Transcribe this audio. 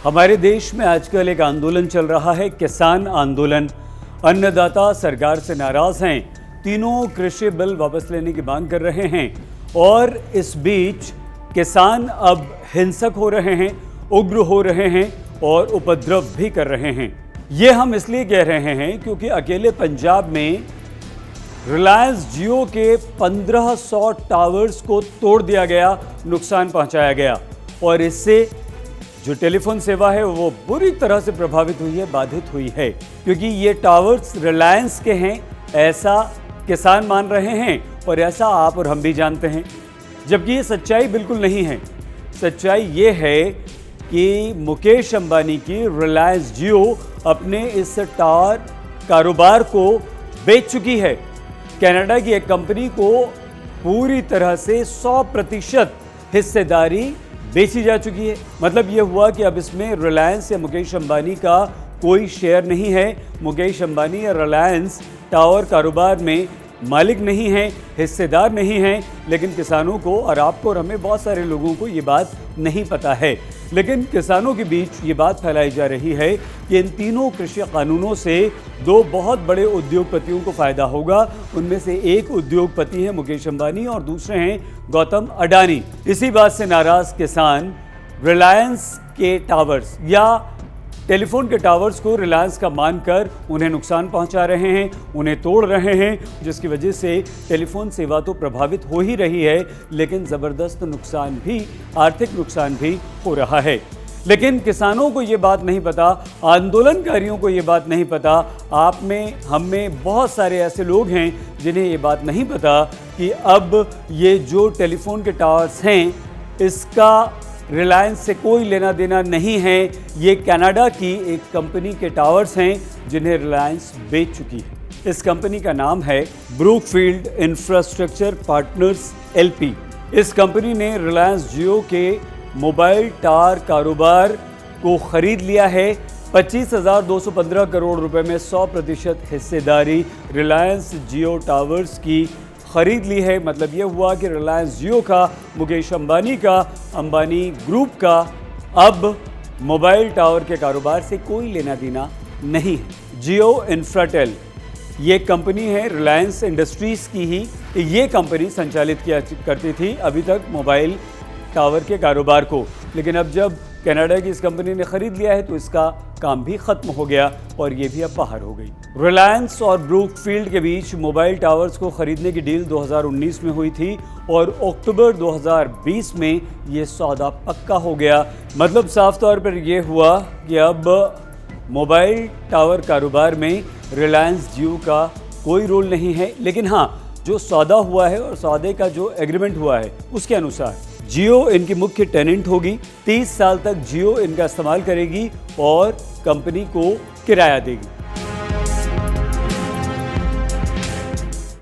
हमारे देश में आजकल एक आंदोलन चल रहा है, किसान आंदोलन। अन्नदाता सरकार से नाराज हैं, तीनों कृषि बिल वापस लेने की मांग कर रहे हैं और इस बीच किसान अब हिंसक हो रहे हैं, उग्र हो रहे हैं और उपद्रव भी कर रहे हैं। ये हम इसलिए कह रहे हैं क्योंकि अकेले पंजाब में रिलायंस जियो के 1500 टावर्स को तोड़ दिया गया, नुकसान पहुंचाया गया और इससे जो टेलीफोन सेवा है वो बुरी तरह से प्रभावित हुई है, बाधित हुई है, क्योंकि ये टावर्स रिलायंस के हैं ऐसा किसान मान रहे हैं और ऐसा आप और हम भी जानते हैं, जबकि ये सच्चाई बिल्कुल नहीं है। सच्चाई ये है कि मुकेश अंबानी की रिलायंस जियो अपने इस टावर कारोबार को बेच चुकी है। कनाडा की एक कंपनी को पूरी तरह से 100% हिस्सेदारी बेची जा चुकी है। मतलब ये हुआ कि अब इसमें रिलायंस या मुकेश अंबानी का कोई शेयर नहीं है। मुकेश अंबानी या रिलायंस टावर कारोबार में मालिक नहीं है, हिस्सेदार नहीं है। लेकिन किसानों को और आपको और हमें बहुत सारे लोगों को ये बात नहीं पता है। लेकिन किसानों के बीच ये बात फैलाई जा रही है कि इन तीनों कृषि कानूनों से दो बहुत बड़े उद्योगपतियों को फायदा होगा। उनमें से एक उद्योगपति है मुकेश अंबानी और दूसरे हैं गौतम अडानी। इसी बात से नाराज किसान रिलायंस के टावर्स या टेलीफोन के टावर्स को रिलायंस का मानकर उन्हें नुकसान पहुंचा रहे हैं, उन्हें तोड़ रहे हैं, जिसकी वजह से टेलीफोन सेवा तो प्रभावित हो ही रही है, लेकिन ज़बरदस्त नुकसान भी, आर्थिक नुकसान भी हो रहा है। लेकिन किसानों को ये बात नहीं पता, आंदोलनकारियों को ये बात नहीं पता, आप में, हम में बहुत सारे ऐसे लोग हैं जिन्हें ये बात नहीं पता कि अब ये जो टेलीफोन के टावर्स हैं इसका रिलायंस से कोई लेना देना नहीं है। ये कनाडा की एक कंपनी के टावर्स हैं जिन्हें रिलायंस बेच चुकी है। इस कंपनी का नाम है ब्रूकफील्ड इंफ्रास्ट्रक्चर पार्टनर्स एलपी। इस कंपनी ने रिलायंस जियो के मोबाइल टावर कारोबार को खरीद लिया है। 25,215 करोड़ रुपए में 100% हिस्सेदारी रिलायंस जियो टावर्स की खरीद ली है। मतलब यह हुआ कि रिलायंस जियो का, मुकेश अंबानी का, अंबानी ग्रुप का अब मोबाइल टावर के कारोबार से कोई लेना देना नहीं है। जियो इंफ्राटेल ये कंपनी है रिलायंस इंडस्ट्रीज़ की ही, ये कंपनी संचालित किया करती थी अभी तक मोबाइल टावर के कारोबार को। लेकिन अब जब कनाडा की इस कंपनी ने खरीद लिया है तो इसका काम भी खत्म हो गया और ये भी अब बाहर हो गई। रिलायंस और ब्रूकफील्ड के बीच मोबाइल टावर्स को खरीदने की डील 2019 में हुई थी और अक्टूबर 2020 में ये सौदा पक्का हो गया। मतलब साफ तौर पर यह हुआ कि अब मोबाइल टावर कारोबार में रिलायंस जियो का कोई रोल नहीं है। लेकिन हाँ, जो सौदा हुआ है और सौदे का जो एग्रीमेंट हुआ है उसके अनुसार जियो इनकी मुख्य टेनेंट होगी। 30 साल तक जियो इनका इस्तेमाल करेगी और कंपनी को किराया देगी।